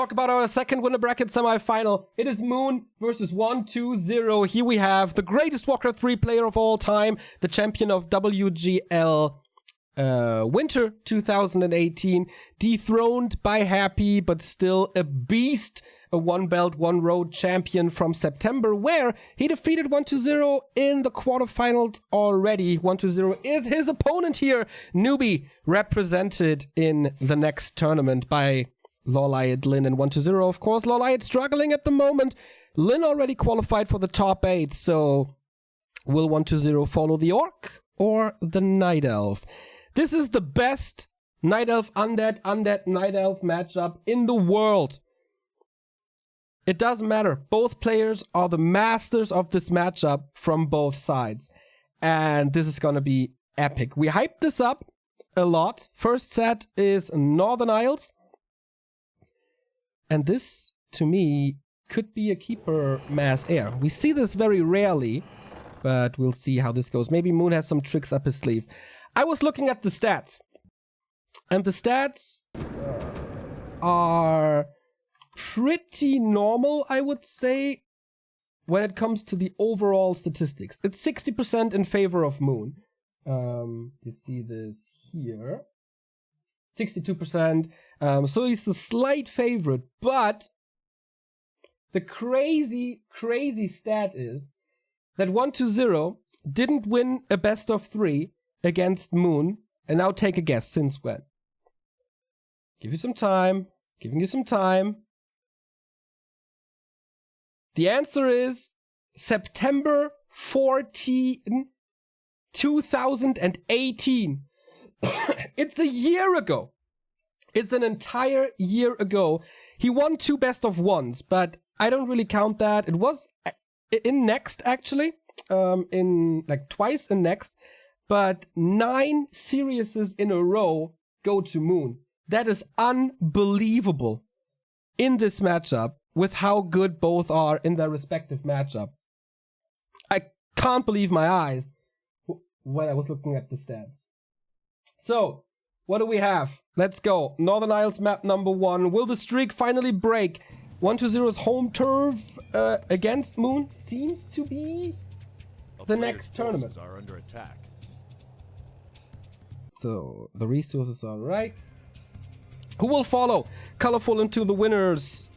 talk about our second winner bracket semifinal. It is Moon versus 120. Here we have the greatest Warcraft 3 player of all time, the champion of WGL Winter 2018, dethroned by Happy, but still a beast, a one belt, one road champion from September, where he defeated 120 in the quarterfinals already. 120 is his opponent here, Newbie, represented in the next tournament by Lawlight, Lin, and 120. Of course, Lawlight struggling at the moment. Lin already qualified for the top 8, so will 120 follow the Orc or the Night Elf? This is the best Night Elf Undead, Undead Night Elf matchup in the world. It doesn't matter. Both players are the masters of this matchup from both sides. And this is going to be epic. We hyped this up a lot. First set is Northern Isles. And this, to me, could be a keeper mass air. We see this very rarely, but we'll see how this goes. Maybe Moon has some tricks up his sleeve. I was looking at the stats, and the stats are pretty normal, I would say, when it comes to the overall statistics. It's 60% in favor of Moon. You see this here. 62%. So he's the slight favorite, but the crazy stat is that 120 didn't win a best of 3 against Moon, and now take a guess since when. Give you some time. Giving you some time. The answer is September 14, 2018. It's a year ago. It's an entire year ago. He won 2 best of 1s, but I don't really count that. It was in Next, actually. In like twice in Next. But 9 seriouses in a row go to Moon. That is unbelievable in this matchup with how good both are in their respective matchup. I can't believe my eyes when I was looking at the stats. So, what do we have? Let's go. Northern Isles map number 1. Will the streak finally break? 120's home turf against Moon seems to be the next tournament. Are under attack. So, the resources are right. Who will follow Colorful into the winners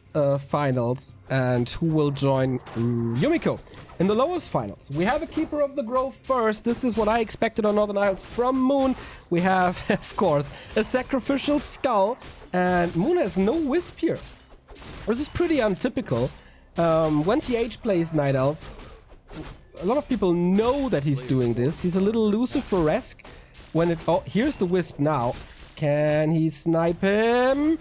finals, and who will join Yumiko in the lowest finals? We have a Keeper of the Grove first. This is what I expected on Northern Isles from Moon. We have, of course, a Sacrificial Skull, and Moon has no Wisp here. This is pretty untypical. When TH plays Night Elf, a lot of people know that he's doing this. He's a little Lucifer-esque. When it... Oh, here's the Wisp now. Can he snipe him?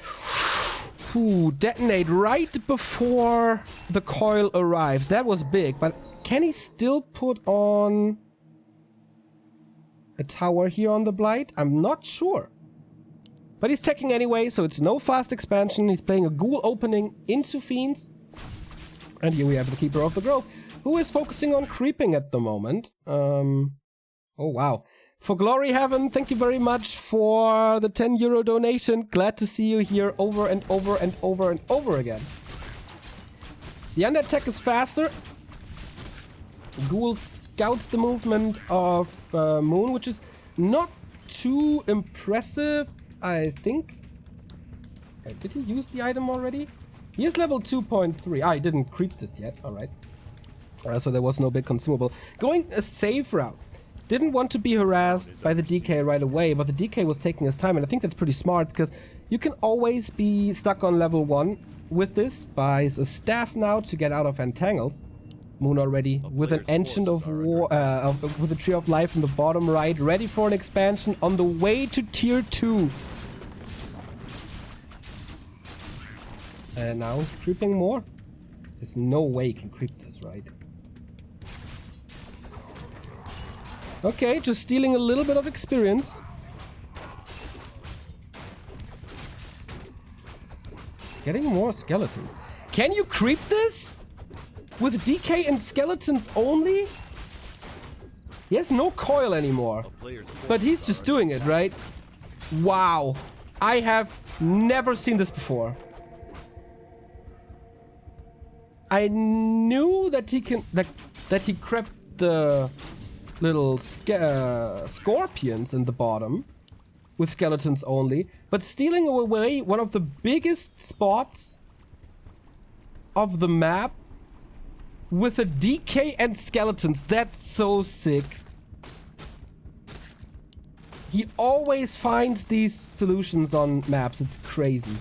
Ooh, detonate right before the coil arrives. That was big, but can he still put on a tower here on the Blight? I'm not sure. But he's teching anyway, so it's no fast expansion. He's playing a Ghoul opening into Fiends. And here we have the Keeper of the Grove, who is focusing on creeping at the moment. Oh, wow. For Glory Heaven, thank you very much for the €10 donation. Glad to see you here over and over and over and over again. The undead tech is faster. Ghoul scouts the movement of Moon, which is not too impressive, I think. Did he use the item already? He is level 2.3. I didn't creep this yet. Alright. So there was no big consumable. Going a safe route. Didn't want to be harassed by the DK right away, but the DK was taking his time, and I think that's pretty smart, because you can always be stuck on level 1 with this. Buys a staff now to get out of entangles. Moon already with an Ancient of War, with a Tree of Life in the bottom right, ready for an expansion on the way to tier 2. And now he's creeping more. There's no way he can creep this, right? Okay, just stealing a little bit of experience. It's getting more skeletons. Can you creep this? With DK and skeletons only? He has no coil anymore. But he's just doing it, right? Wow. I have never seen this before. I knew that he can that he crept the little scorpions in the bottom with skeletons only, but stealing away one of the biggest spots of the map with a DK and skeletons. That's so sick. He always finds these solutions on maps. It's crazy.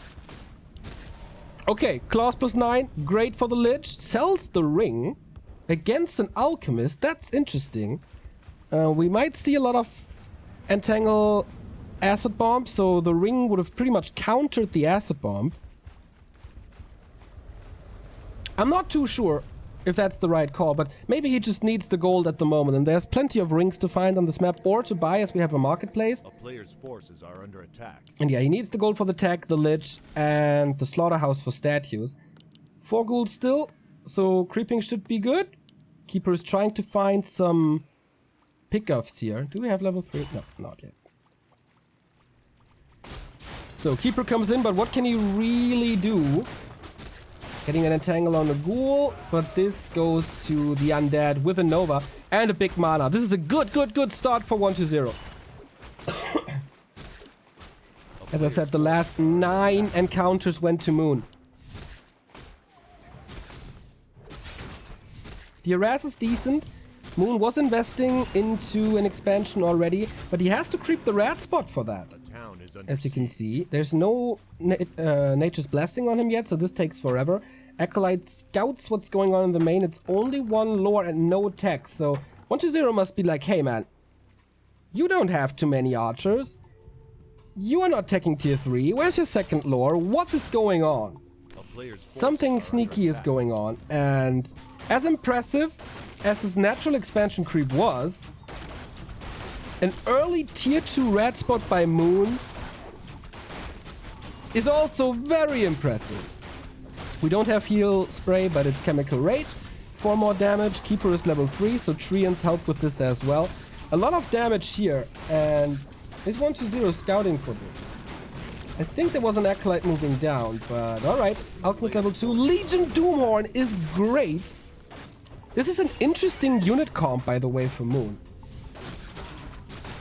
Okay, claws +9. Great for the Lich. Sells the ring against an alchemist. That's interesting. We might see a lot of entangle acid bomb, so the ring would have pretty much countered the acid bomb. I'm not too sure if that's the right call, but maybe he just needs the gold at the moment, and there's plenty of rings to find on this map or to buy as we have a marketplace. A player's forces are under attack. And yeah, he needs the gold for the tech, the Lich, and the slaughterhouse for statues. 4 gold still, so creeping should be good. Keeper is trying to find some pickoffs here. Do we have level 3? No, not yet. So Keeper comes in, but what can he really do? Getting an entangle on the ghoul, but this goes to the undead with a Nova and a big mana. This is a good start for 1-0. As I said, the last 9 encounters went to Moon. The harass is decent. Moon was investing into an expansion already, but he has to creep the rat spot for that. As you can see, there's no Nature's Blessing on him yet, so this takes forever. Acolyte scouts what's going on in the main. It's only 1 lore and no tech, so 1-0 must be like, hey man, you don't have too many archers. You are not teching tier 3. Where's your second lore? What is going on? Something sneaky is going on, and as impressive as this natural expansion creep was, an early tier 2 red spot by Moon is also very impressive. We don't have heal spray, but it's chemical rage. 4 more damage. Keeper is level 3, so Treants help with this as well. A lot of damage here, and is 1-0 scouting for this. I think there was an Acolyte moving down, but alright. Alchemist level 2. Legion Doomhorn is great. This is an interesting unit comp, by the way, for Moon.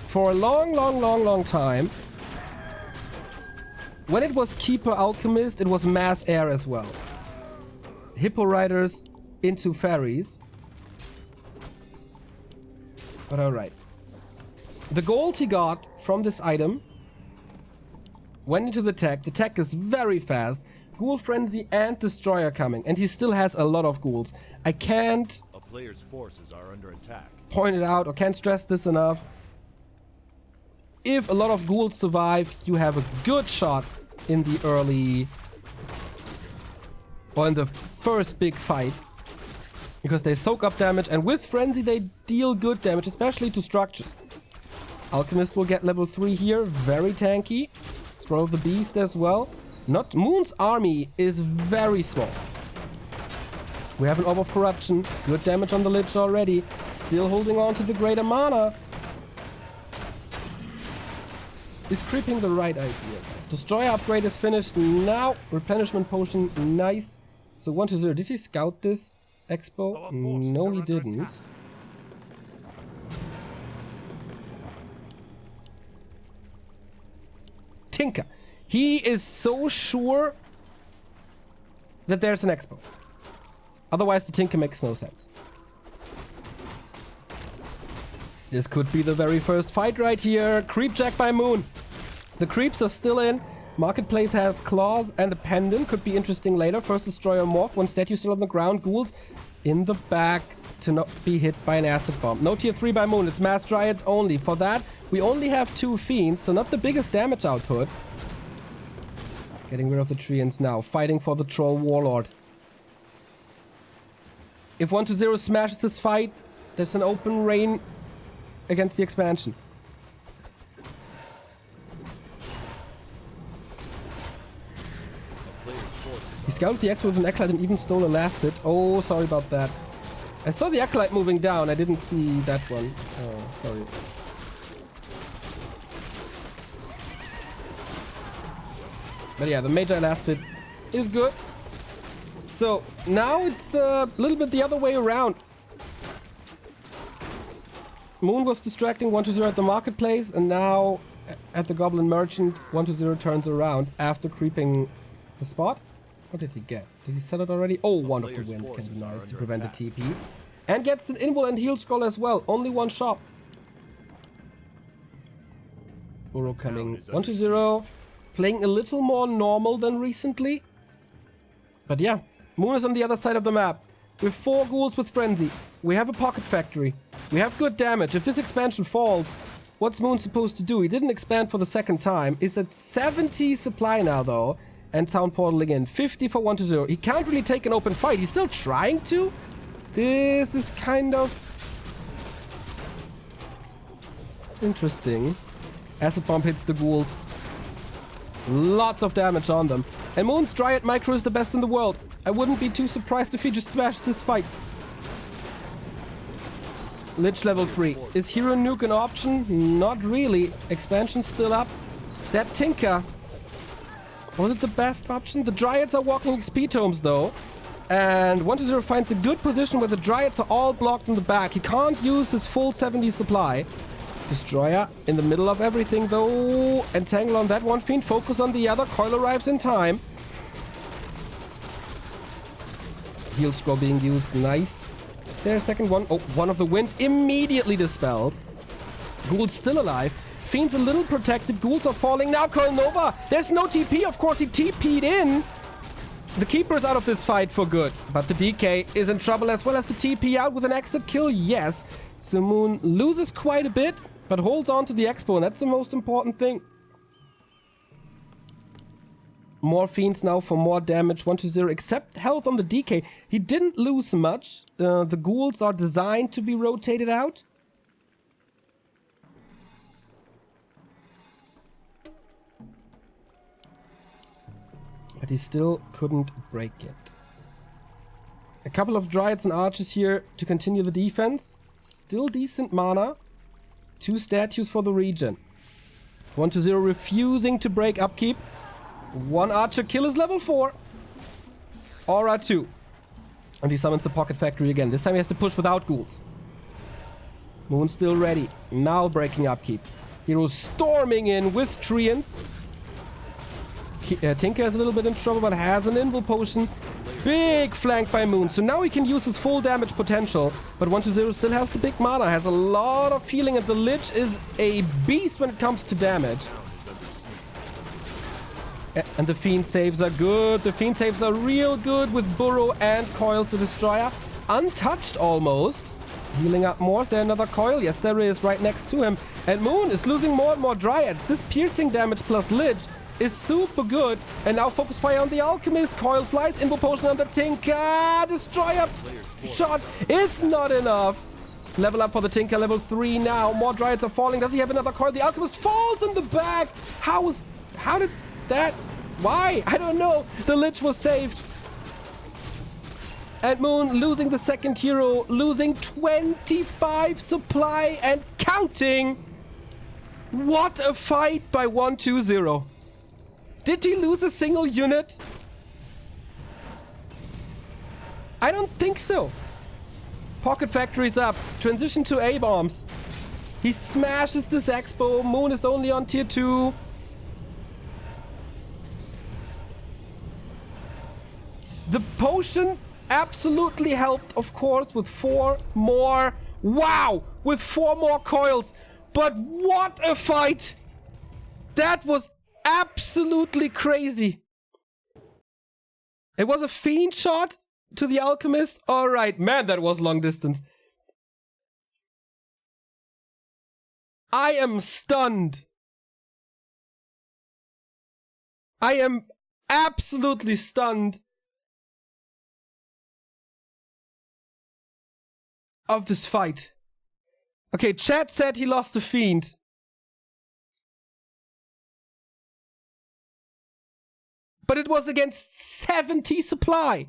For a long time, when it was Keeper Alchemist, it was Mass Air as well. Hippo Riders into Fairies. But alright. The gold he got from this item went into the tech. The tech is very fast. Ghoul Frenzy and Destroyer coming. And he still has a lot of ghouls. I can't A player's forces are under attack. point it out or can't stress this enough. If a lot of ghouls survive, you have a good shot in the early or in the first big fight, because they soak up damage, and with Frenzy they deal good damage, especially to structures. Alchemist will get level 3 here, very tanky. Scroll of the Beast as well. Not Moon's army is very small. We have an Orb of Corruption, good damage on the Lich already, still holding on to the greater mana. Is creeping the right idea. Destroyer upgrade is finished now. Replenishment potion, nice. So 1-0. Did he scout this expo? No, he didn't. Tinker. He is so sure that there's an expo. Otherwise, the Tinker makes no sense. This could be the very first fight right here. Creep Jack by Moon. The creeps are still in. Marketplace has claws and a pendant. Could be interesting later. First Destroyer morph. 1 statue still on the ground. Ghouls in the back to not be hit by an acid bomb. No tier 3 by Moon. It's Mass Dryads only. For that, we only have 2 Fiends, so not the biggest damage output. Getting rid of the Treants now. Fighting for the Troll Warlord. If 1-0 smashes this fight, there's an open reign against the expansion. He scouted the X with an Acolyte and even stole a last hit. Oh, sorry about that. I saw the Acolyte moving down. I didn't see that one. Oh, sorry. But yeah, the Magi last hit is good. So now it's a little bit the other way around. Moon was distracting 1-0 at the marketplace, and now at the Goblin Merchant, 1-0 turns around after creeping the spot. What did he get? Did he sell it already? Oh, one of the wind can be nice to prevent a TP. And gets an invul and heal scroll as well. Only one shop. Uro coming 1-0. Playing a little more normal than recently. But yeah, Moon is on the other side of the map. With 4 ghouls with Frenzy. We have a Pocket Factory. We have good damage. If this expansion falls, what's Moon supposed to do? He didn't expand for the second time. He's at 70 supply now though. And Town Portaling in. 50 for 1-0. He can't really take an open fight. He's still trying to. This is kind of interesting. Acid Bomb hits the ghouls. Lots of damage on them. And Moon's Dryad Micro is the best in the world. I wouldn't be too surprised if he just smashed this fight. Lich level 3. Is Hero Nuke an option? Not really. Expansion's still up. That Tinker. Was it the best option? The Dryads are walking XP tomes though. And 1-0 finds a good position where the Dryads are all blocked in the back. He can't use his full 70 supply. Destroyer in the middle of everything though. Entangle on that one fiend. Focus on the other. Coil arrives in time. Heal scroll being used. Nice. There's second one. Oh, one of the wind immediately dispelled. Ghoul's still alive. Fiend's a little protected. Ghouls are falling. Now Coil Nova. There's no TP. Of course, he TP'd in. The Keeper's out of this fight for good. But the DK is in trouble as well as the TP out with an exit kill. Yes. So Moon loses quite a bit, but holds on to the Expo. And that's the most important thing. More Fiends now for more damage. 1-0. Except health on the DK. He didn't lose much. The Ghouls are designed to be rotated out. But he still couldn't break it. A couple of Dryads and Archers here to continue the defense. Still decent mana. 2 statues for the region. 1-0 refusing to break upkeep. 1 Archer kill is level 4. Aura 2. And he summons the Pocket Factory again. This time he has to push without ghouls. Moon still ready. Now breaking upkeep. Heroes storming in with Treants. Tinker is a little bit in trouble, but has an invul potion. Big flank by Moon. So now he can use his full damage potential. But 1-0 still has the big mana. Has a lot of healing, and the Lich is a beast when it comes to damage. And the Fiend saves are good. The Fiend saves are real good with Burrow and Coils to Destroyer. Untouched almost. Healing up more. Is there another Coil? Yes, there is right next to him. And Moon is losing more and more Dryads. This piercing damage plus Lich is super good. And now focus fire on the Alchemist. Coil flies. Invul potion on the Tinker. Destroyer shot is not enough. Level up for the Tinker. Level 3 now. More Dryads are falling. Does he have another Coil? The Alchemist falls in the back. How did that? Why? I don't know. The Lich was saved. And Moon losing the second hero. Losing 25 supply and counting. What a fight by 1-2-0. Did he lose a single unit? I don't think so. Pocket Factory's up. Transition to A-bombs. He smashes this Expo. Moon is only on tier 2. The potion absolutely helped, of course, with 4 more. Wow! With 4 more coils. But what a fight! That was absolutely crazy. It was a fiend shot to the Alchemist. Alright, man, that was long distance. I am stunned. I am absolutely stunned of this fight. Okay, chat said he lost a fiend. But it was against 70 supply.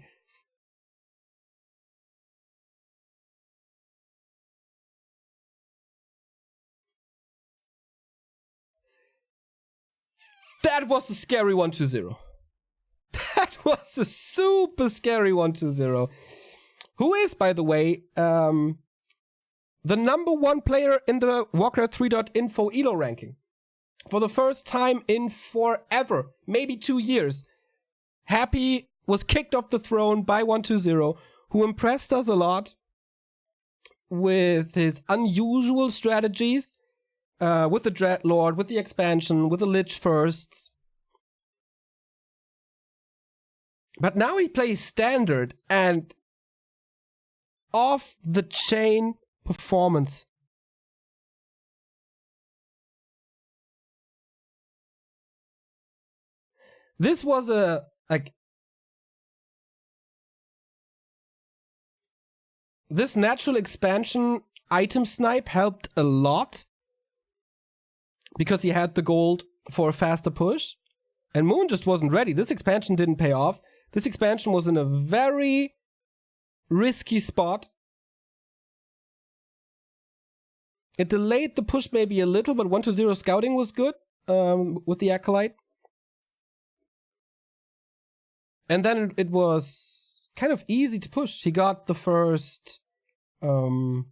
That was a scary 1-0. That was a super scary 1-2-0. Who is, by the way, the #1 player in the Warcraft 3.info ELO ranking. For the first time in forever, maybe 2 years. Happy was kicked off the throne by 1-2-0, who impressed us a lot with his unusual strategies, with the Dreadlord, with the expansion, with the Lich Firsts. But now he plays Standard and off-the-chain performance. This was this natural expansion item snipe helped a lot because he had the gold for a faster push, and Moon just wasn't ready. This expansion didn't pay off. This expansion was in a very risky spot. It delayed the push maybe a little, but 1-2-0 scouting was good with the Acolyte. And then it was kind of easy to push. He got the first Invo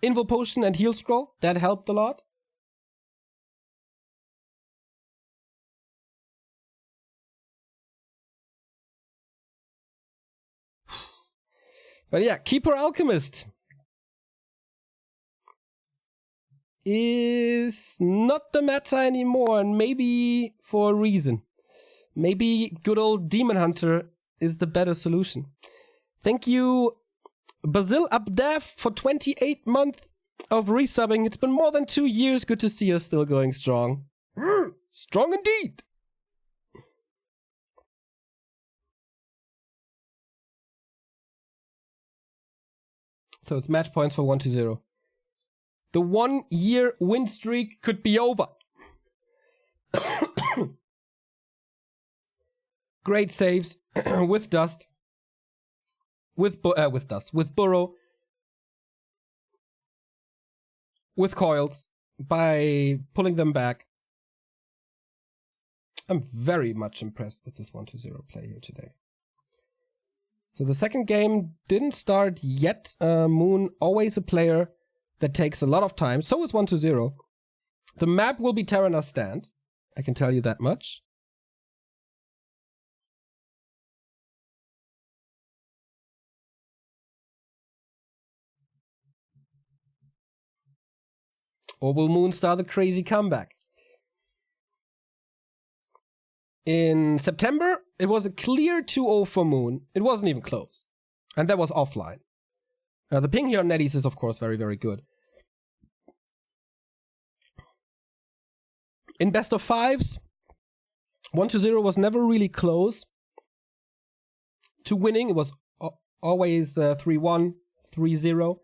Potion and Heal Scroll. That helped a lot. But yeah, Keeper Alchemist is not the meta anymore, and maybe for a reason. Maybe good old Demon Hunter is the better solution. Thank you, Basil Abdev, for 28 months of resubbing. It's been more than 2 years. Good to see us still going strong. Strong indeed. So it's match points for 1-2-0. The 1-year win streak could be over. Great saves with Dust. With Burrow. With Coils. By pulling them back. I'm very much impressed with this 1-2-0 play here today. So the second game didn't start yet. Moon, always a player that takes a lot of time. So is 1-2-0. The map will be Terranas Stand. I can tell you that much. Or will Moon start a crazy comeback? In September, it was a clear 2-0 for Moon. It wasn't even close. And that was offline. The ping here on NetEase is, of course, very, very good. In best of fives, 1-2-0 was never really close to winning. It was always 3-1, 3-0.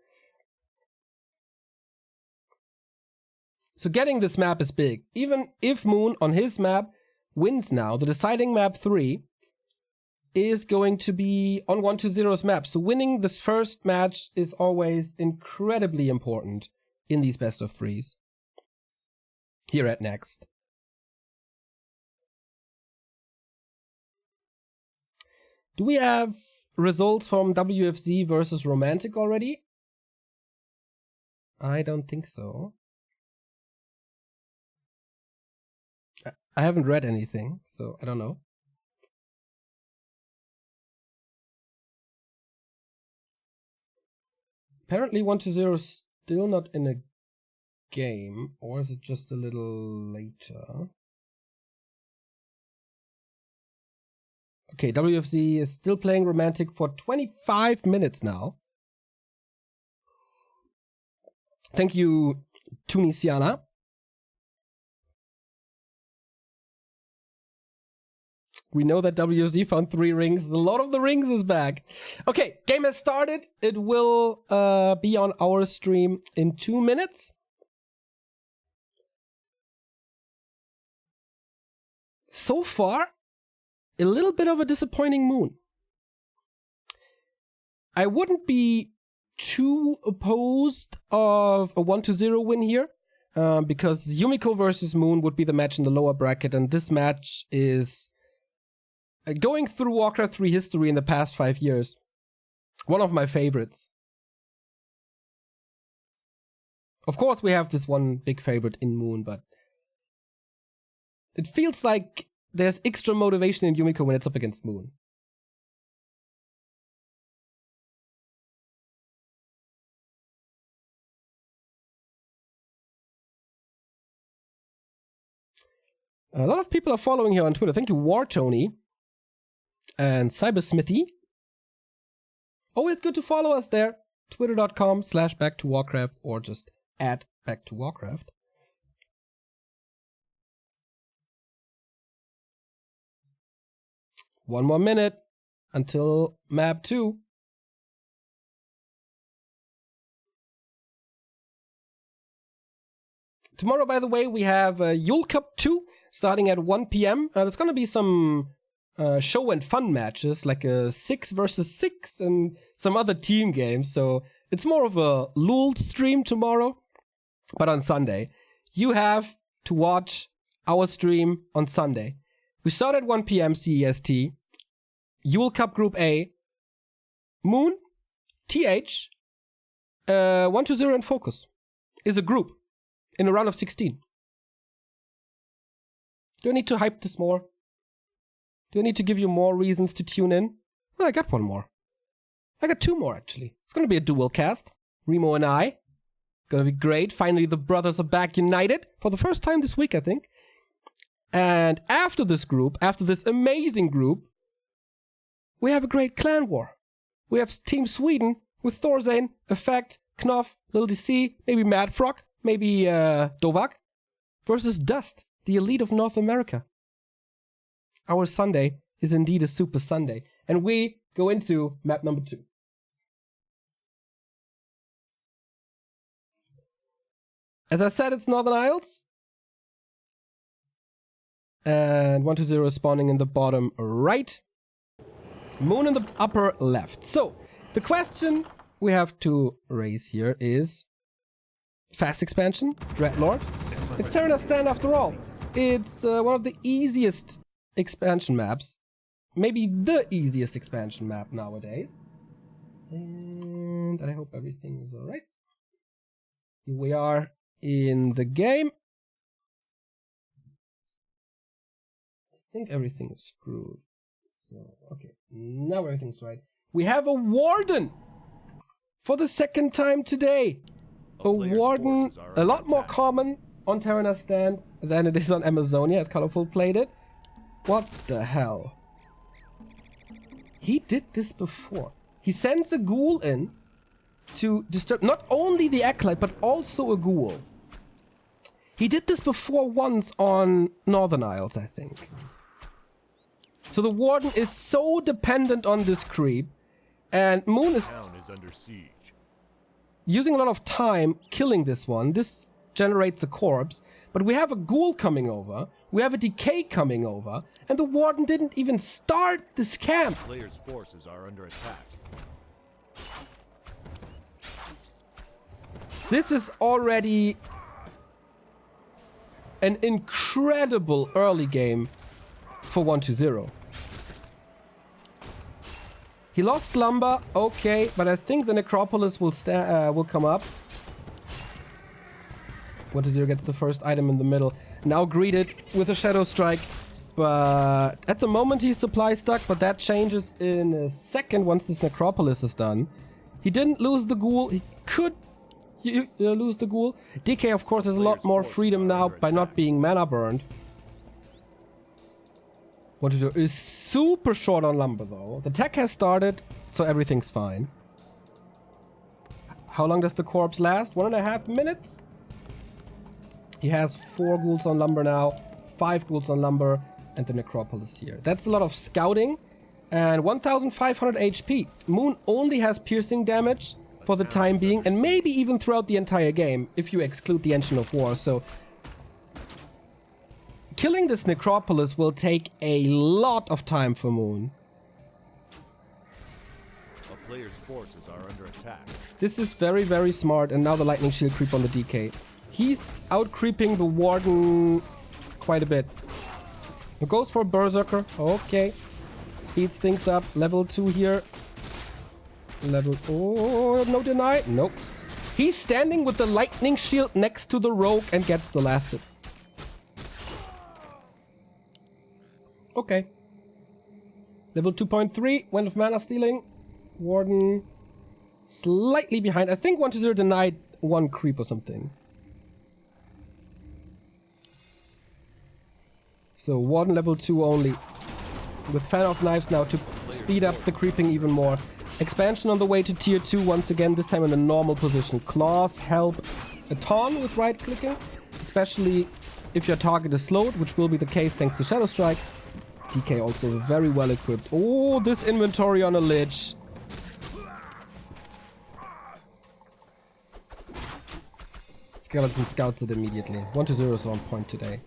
So getting this map is big. Even if Moon on his map wins now, the deciding map 3 is going to be on 1-2-0's map. So winning this first match is always incredibly important in these best of 3s. Here at Next. Do we have results from WFZ versus Romantic already? I don't think so. I haven't read anything, so I don't know. Apparently 1-2-0 is still not in a game, or is it just a little later? Okay, WFZ is still playing Romantic for 25 minutes now. Thank you, Tunisiana. We know that WFZ found 3 rings. The Lord of the Rings is back. Okay, game has started. It will be on our stream in 2 minutes. So far, a little bit of a disappointing Moon. I wouldn't be too opposed of a 1-2-0 win here. because Yumiko versus Moon would be the match in the lower bracket, and this match is going through Warcraft 3 history in the past 5 years. One of my favorites. Of course, we have this one big favorite in Moon, but it feels like there's extra motivation in Yumiko when it's up against Moon. A lot of people are following here on Twitter. Thank you, War Tony and Cybersmithy. Always good to follow us there. Twitter.com/backtowarcraft or just @backtowarcraft. One more minute until map 2. Tomorrow, by the way, we have Yule Cup 2 starting at 1 p.m. There's going to be some show and fun matches, like a 6 versus 6 and some other team games. So it's more of a luled stream tomorrow. But on Sunday, you have to watch our stream on Sunday. We start at 1 p.m. CEST. Yule Cup Group A. Moon, TH, 120 and Focus is a group in a round of 16. Do I need to hype this more? Do I need to give you more reasons to tune in? Well, I got one more. I got 2 more, actually. It's going to be a dual cast. Remo and I. Going to be great. Finally, the brothers are back united for the first time this week, I think. And after this group, after this amazing group, we have a great clan war. We have Team Sweden with Thorzane, Effect, Knopf, Lil DC, maybe Madfrog, maybe Dovak, versus Dust, the elite of North America. Our Sunday is indeed a super Sunday. And we go into map number 2. As I said, it's Northern Isles. And 120 is spawning in the bottom right. Moon in the upper left. So, the question we have to raise here is fast expansion, Dreadlord. It's Terran Stand after all. It's one of the easiest expansion maps. Maybe the easiest expansion map nowadays. And I hope everything is alright. Here we are in the game. I think everything is screwed. So, okay, now everything's right. We have a Warden for the second time today. A Warden, a lot more common on Terran Stand than it is on Amazonia, as Colorful played it. What the hell? He did this before. He sends a ghoul in to disturb not only the Acolyte, but also a ghoul. He did this before once on Northern Isles, I think. So the Warden is so dependent on this creep, and Moon is under siege. Using a lot of time killing this one. This generates a corpse, but we have a ghoul coming over, we have a decay coming over, and the Warden didn't even start this camp. Players' forces are under attack. This is already an incredible early game for 120. He lost lumber, okay, but I think the Necropolis will come up. 120 gets the first item in the middle. Now greeted with a Shadow Strike, but at the moment he's supply stuck, but that changes in a second once this Necropolis is done. He didn't lose the ghoul. He could lose the ghoul. DK, of course, has a lot more freedom now by not being mana burned. 120 is super short on lumber, though. The tech has started, so everything's fine. How long does the corpse last? 1.5 minutes? He has 4 ghouls on lumber now, 5 ghouls on lumber, and the Necropolis here. That's a lot of scouting, and 1,500 HP. Moon only has piercing damage for the time being, and maybe even throughout the entire game, if you exclude the Engine of War. So killing this Necropolis will take a lot of time for Moon. A player's forces are under attack. This is very, very smart, and now the Lightning Shield creep on the DK. He's out creeping the Warden quite a bit. He goes for Berserker. Okay. Speeds things up. Level 2 here. Level... Oh, no deny. Nope. He's standing with the lightning shield next to the rogue and gets the last hit. Okay. Level 2.3. Wind of Mana stealing. Warden slightly behind. I think 1-0 denied 1 creep or something. So Warden level 2 only. With Fan of Knives now to speed up the creeping even more. Expansion on the way to tier 2 once again, this time in a normal position. Claws help a ton with right clicking, especially if your target is slowed, which will be the case thanks to Shadow Strike. DK also very well equipped. Oh, this inventory on a Lich. Skeleton scouts it immediately. 1-0 is on point today.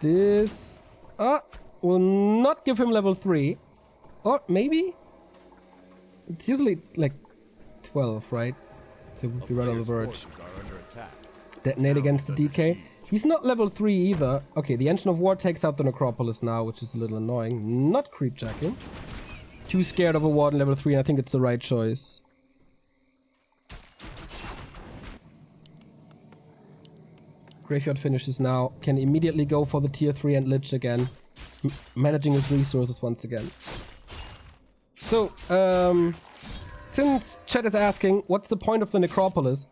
This will not give him level 3. Or maybe? It's usually like 12, right? So it would be right on the verge. Detonate against the DK. He's not level 3 either. Okay, the Engine of War takes out the Necropolis now, which is a little annoying. Not creep jacking. Too scared of a Warden level 3, and I think it's the right choice. Graveyard finishes now. Can immediately go for the tier 3 and Lich again. Managing his resources once again. So, since chat is asking, what's the point of the Necropolis?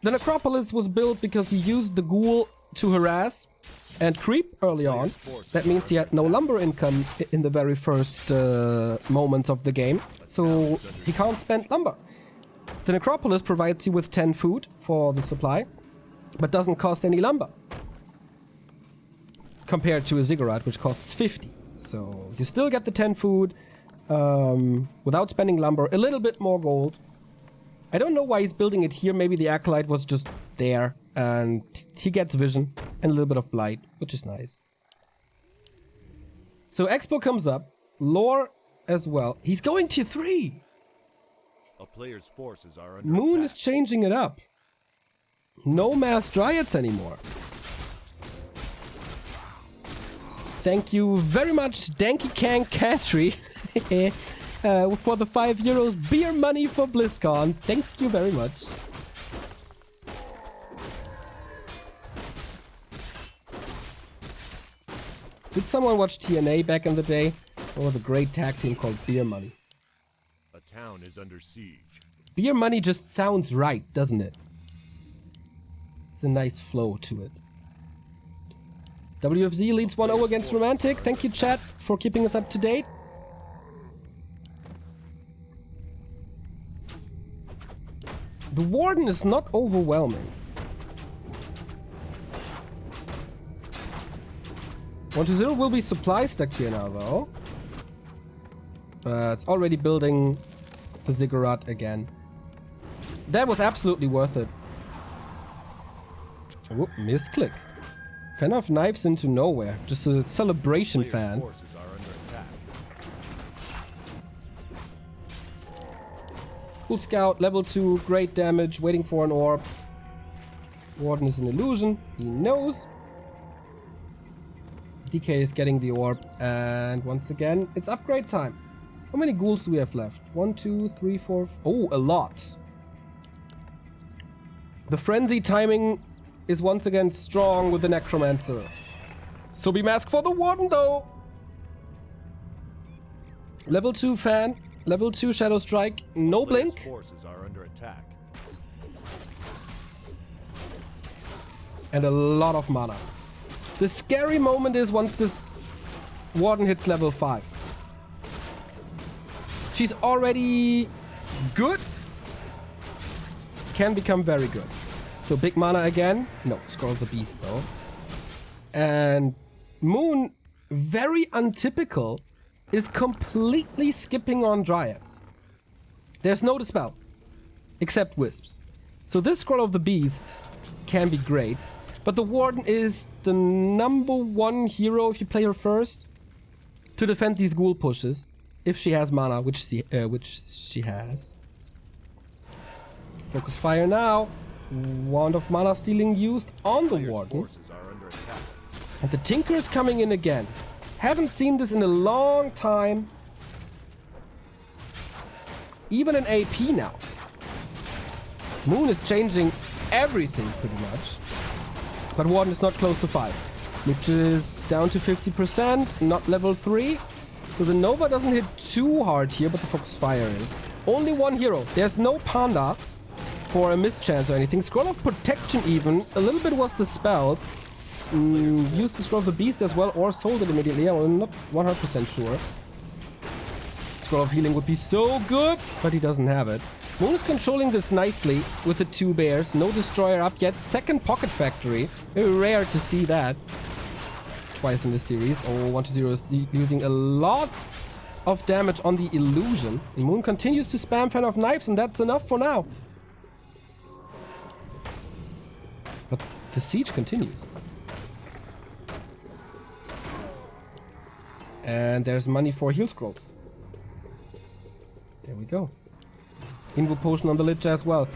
The Necropolis was built because he used the Ghoul to harass and creep early on. That means he had no lumber income in the very first moments of the game. So, he can't spend lumber. The Necropolis provides you with 10 food for the supply, but doesn't cost any lumber. Compared to a Ziggurat, which costs 50. So you still get the 10 food without spending lumber, a little bit more gold. I don't know why he's building it here. Maybe the Acolyte was just there and he gets vision and a little bit of blight, which is nice. So Expo comes up, lore as well. He's going tier 3. A player's forces are under Moon attack. is changing it up. No mass Dryads anymore. Thank you very much, Danky Kang Katri, for the €5 beer money for BlizzCon. Thank you very much. Did someone watch TNA back in the day? There was a great tag team called Beer Money. A town is under siege. Beer Money just sounds right, doesn't it? It's a nice flow to it. WFZ leads 1-0 against Romantic. Thank you, chat, for keeping us up to date. The Warden is not overwhelming. 1-0 will be supply stuck here now, though. But it's already building the Ziggurat again. That was absolutely worth it. Whoop, misclick. Fan of Knives into nowhere. Just a celebration fan. Forces are under attack. Cool Scout, level 2, great damage, waiting for an orb. Warden is an illusion. He knows. DK is getting the orb. And once again, it's upgrade time. How many ghouls do we have left? 1, 2, 3, 4... Oh, a lot. The frenzy timing is once again strong with the Necromancer. So be mask for the Warden though! Level 2 Fan, level 2 Shadow Strike, no blink. Forces are under attack. And a lot of mana. The scary moment is once this Warden hits level 5. She's already good. Can become very good. So big mana again. No, Scroll of the Beast though. And Moon, very untypical, is completely skipping on Dryads. There's no dispel. Except Wisps. So this Scroll of the Beast can be great. But the Warden is the #1 hero if you play her first. To defend these ghoul pushes. If she has mana, which she has. Focus fire now. Wand of Mana Stealing used on the Warden. Forces are under attack. And the Tinker is coming in again. Haven't seen this in a long time. Even an AP now. Moon is changing everything pretty much. But Warden is not close to 5. Which is down to 50%, not level 3. So the Nova doesn't hit too hard here, but the Foxfire is. Only one hero. There's no Panda for a mischance or anything. Scroll of Protection even. A little bit was dispelled. Used the Scroll of the Beast as well, or sold it immediately. I'm not 100% sure. Scroll of Healing would be so good, but he doesn't have it. Moon is controlling this nicely with the 2 bears. No Destroyer up yet. Second Pocket Factory. Very rare to see that. Twice in this series. Oh, 1-0 is using a lot of damage on the illusion. And Moon continues to spam Fan of Knives, and that's enough for now. But the siege continues. And there's money for heal scrolls. There we go. Invo Potion on the Lich as well.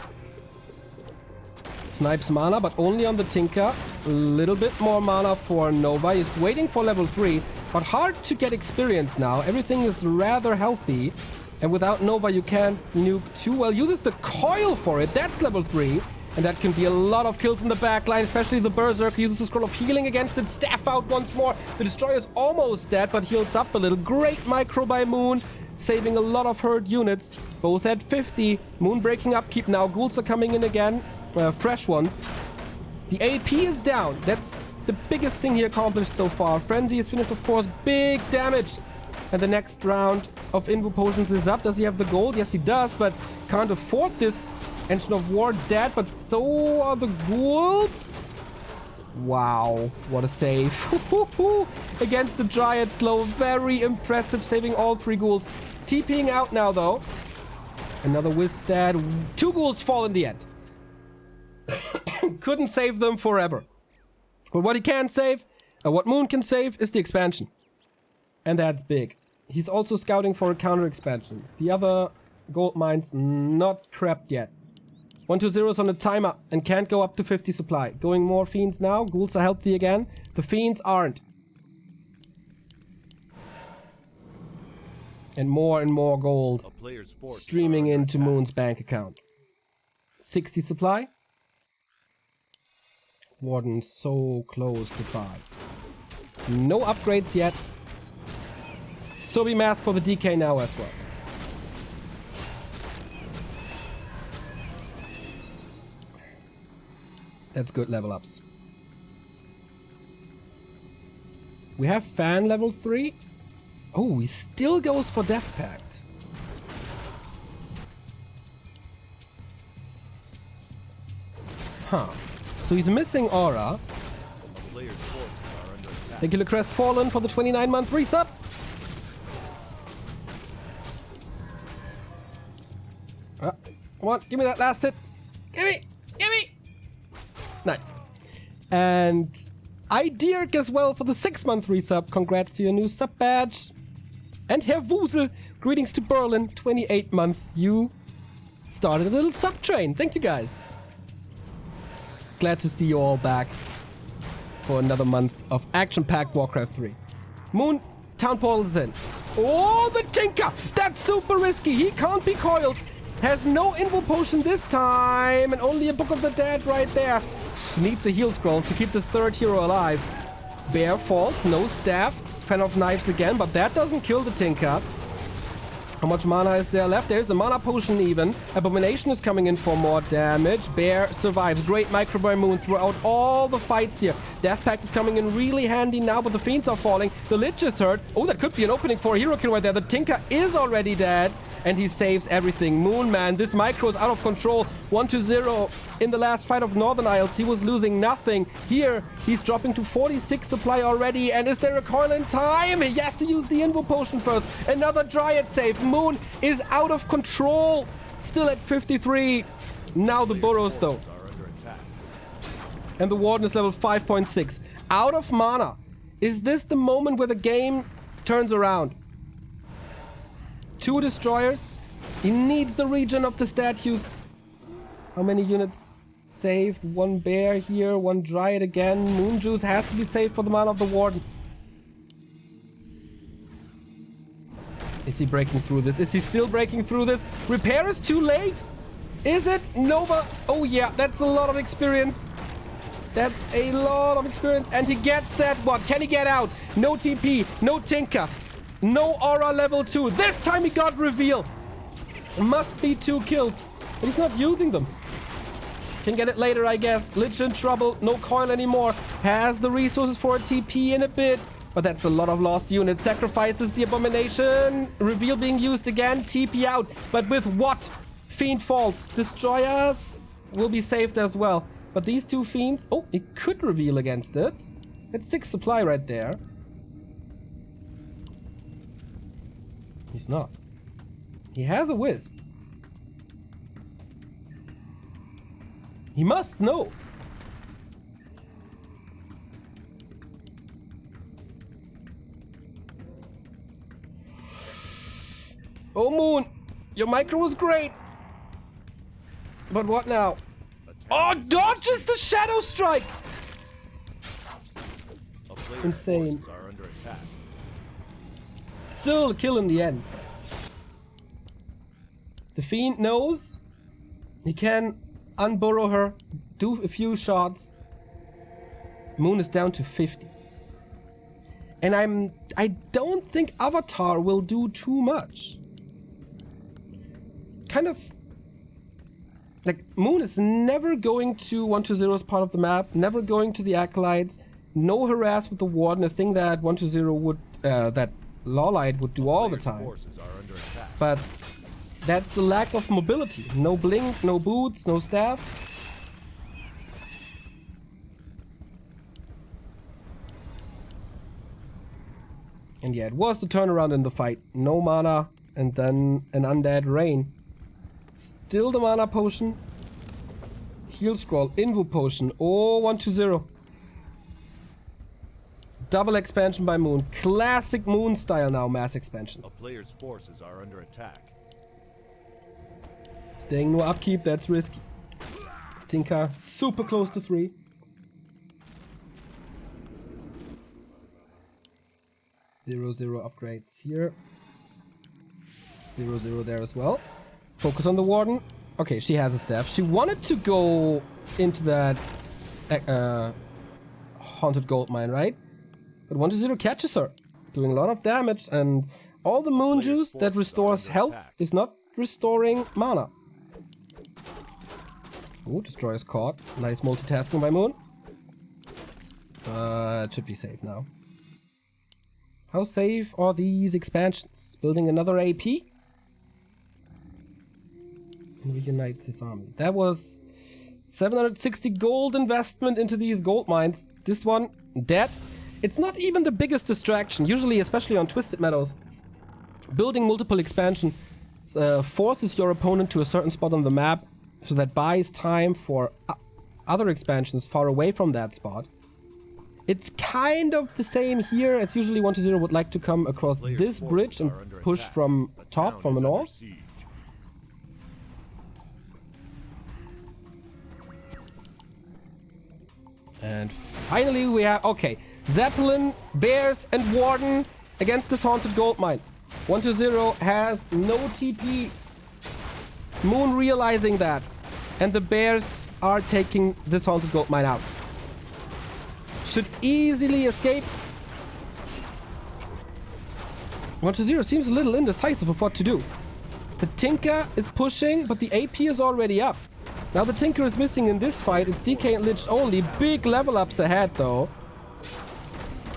Snipes mana, but only on the Tinker. A little bit more mana for Nova. He's waiting for level 3, but hard to get experience now. Everything is rather healthy. And without Nova, you can't nuke too well. Uses the Coil for it. That's level 3. And that can be a lot of kills in the backline, especially the Berserker. Uses the Scroll of Healing against it. Staff out once more. The Destroyer's almost dead, but heals up a little. Great micro by Moon. Saving a lot of hurt units. Both at 50. Moon breaking upkeep now. Ghouls are coming in again. Fresh ones. The AP is down. That's the biggest thing he accomplished so far. Frenzy is finished, of course. Big damage. And the next round of Invo Potions is up. Does he have the gold? Yes, he does, but can't afford this. Engine of War dead, but so are the ghouls. Wow, what a save. Against the Dryad slow. Very impressive, saving all 3 ghouls. TPing out now, though. Another Wisp dead. 2 ghouls fall in the end. Couldn't save them forever. But what he can save, what Moon can save, is the expansion. And that's big. He's also scouting for a counter expansion. The other gold mines not crept yet. 1-2-0 is on a timer and can't go up to 50 supply. Going more Fiends now. Ghouls are healthy again. The Fiends aren't. And more gold streaming into Moon's bank account. 60 supply. Warden so close to 5. No upgrades yet. So we mask for the DK now as well. That's good level ups. We have Fan level 3. Oh, he still goes for Death Pact. Huh. So he's missing Aura. Thank you, LeCrest Fallen, for the 29-month resub. Come on, give me that last hit. Give me! Nice. And Dirk as well for the 6-month resub. Congrats to your new sub badge. And Herr Wusel, greetings to Berlin, 28-month. You started a little sub train. Thank you, guys. Glad to see you all back for another month of action-packed Warcraft 3. Moon, Town Portal is in. Oh, the Tinker! That's super risky. He can't be coiled. Has no Invo Potion this time. And only a Book of the Dead right there. Needs a heal scroll to keep the 3rd hero alive. Bear falls, no staff. Fan of Knives again, but that doesn't kill the Tinker. How much mana is there left? There's a mana potion even. Abomination is coming in for more damage. Bear survives. Great micro by Moon throughout all the fights here. Death Pact is coming in really handy now, but the Fiends are falling. The Lich is hurt. Oh, that could be an opening for a hero kill right there. The Tinker is already dead. And he saves everything. Moon, man, this micro is out of control. 1-0 in the last fight of Northern Isles. He was losing nothing. Here, he's dropping to 46 supply already. And is there a coil in time? He has to use the Invo Potion first. Another Dryad save. Moon is out of control. Still at 53. Now the Burrows, though. And the Warden is level 5.6. Out of mana. Is this the moment where the game turns around? 2 destroyers. He needs the regen of the statues. How many units? saved. One bear here, one dryad again. Moon juice has to be saved for the mana of the warden. Is he breaking through this? Is he still breaking through this? Repair is too late? Is it? Nova. Oh yeah, that's a lot of experience. That's a lot of experience. And he gets that one. Can he get out? No TP, no Tinker, no Aura level 2. This time he got reveal. Must be 2 kills. But he's not using them. Can get it later, I guess. Lich in trouble. No coil anymore. Has the resources for a TP in a bit. But that's a lot of lost units. Sacrifices the Abomination. Reveal being used again. TP out. But with what? Fiend falls. Destroyers will be saved as well. But these 2 fiends... Oh, it could reveal against it. That's 6 supply right there. He's not. He has a wisp. He must know. Oh, Moon. Your micro was great. But what now? Oh, dodges the Shadow Strike! Insane. Are under attack. Still a kill in the end. The Fiend knows he can unburrow her, do a few shots. Moon is down to 50. And I don't think Avatar will do too much. Kind of... Like, Moon is never going to 120's part of the map, never going to the Acolytes, no harass with the Warden, a thing that 120 would, that Lawlight would do all the time. But that's the lack of mobility. No blink, no boots, no staff. And yeah, it was the turnaround in the fight. No mana, and then an undead rain. Still the mana potion. Heal scroll, invo potion. Oh, 120. Double expansion by Moon. Classic Moon style now, mass expansions. A player's forces are under attack. Staying no upkeep, that's risky. Tinker, super close to 3. Zero upgrades here. 0 there as well. Focus on the Warden. Okay, she has a staff. She wanted to go into that haunted gold mine, right? But 120 catches her, doing a lot of damage, and all the Moon juice that restores health is not restoring mana. Ooh, Destroyer's caught. Nice multitasking by Moon. It should be safe now. How safe are these expansions? Building another AP? Reunites his army. That was 760 gold investment into these gold mines. This one, dead. It's not even the biggest distraction. Usually, especially on Twisted Meadows, building multiple expansion forces your opponent to a certain spot on the map, so that buys time for other expansions far away from that spot. It's kind of the same here, as usually 120 would like to come across this bridge and push from top, from the north. And finally we have, okay, Zeppelin, Bears, and Warden against this haunted gold mine. 120 has no TP. Moon realizing that. And the Bears are taking this haunted gold mine out. Should easily escape. 120 seems a little indecisive of what to do. The Tinker is pushing, but the AP is already up. Now the Tinker is missing in this fight. It's DK and Lich only. Big level ups ahead though.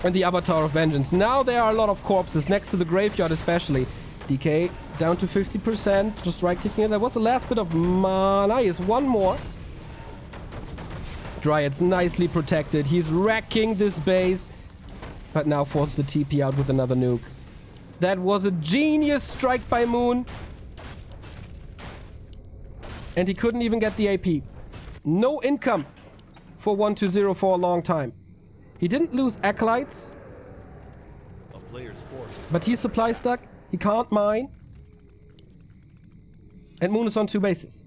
And the Avatar of Vengeance. Now there are a lot of corpses next to the graveyard especially. DK down to 50%. Just right clicking it. That was the last bit of mana. He has one more. Dryad's nicely protected. He's wrecking this base. But now forces the TP out with another nuke. That was a genius strike by Moon. And he couldn't even get the AP. No income for 120 for a long time. He didn't lose Acolytes. But he's supply stuck. He can't mine. And Moon is on 2 bases.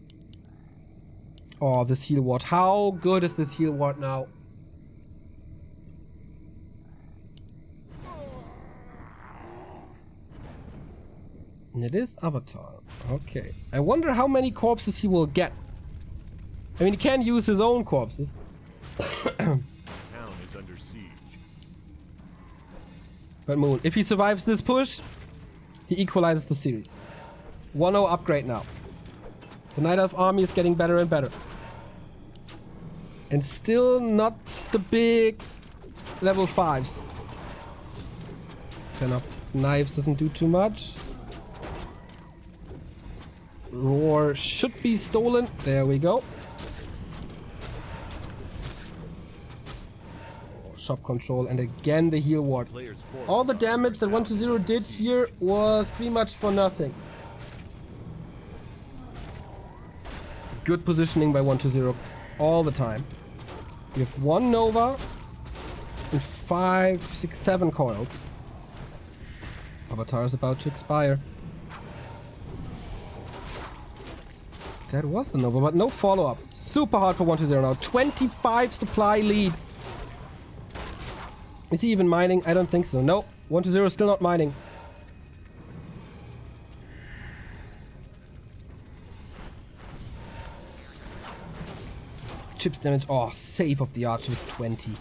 Oh, this heal ward. How good is this heal ward now? And it is Avatar. Okay. I wonder how many corpses he will get. I mean, he can use his own corpses. Town is under siege. But Moon, if he survives this push, he equalizes the series. 1-0 upgrade now. The Night Elf army is getting better and better. And still not the big level 5s. 10 of knives doesn't do too much. Roar should be stolen. There we go. Shop control, and again the heal ward. All the damage that 1-0 did here was pretty much for nothing. Good positioning by 1-0 all the time. We have 1 Nova and 5, 6, 7 coils. Avatar is about to expire. That was the Nova, but no follow-up. Super hard for 1-0 now. 25 supply lead. Is he even mining? I don't think so. No, 1-0 is still not mining. Chips damage. Oh, save of the archer with 20.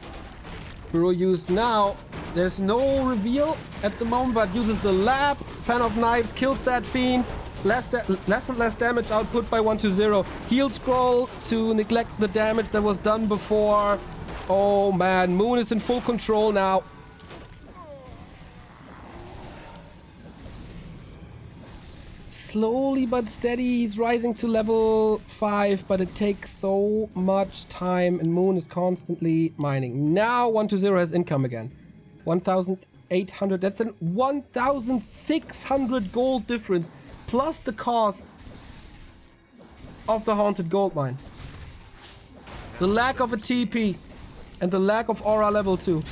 Burrow used now. There's no reveal at the moment, but uses the lab. Fan of knives kills that fiend. Less and less damage output by 1-0. Heal scroll to neglect the damage that was done before. Oh man, Moon is in full control now. Slowly but steady, he's rising to level 5, but it takes so much time and Moon is constantly mining. Now 1-0 has income again. 1,800, that's an 1,600 gold difference, plus the cost of the haunted gold mine. The lack of a TP. And the lack of aura level 2.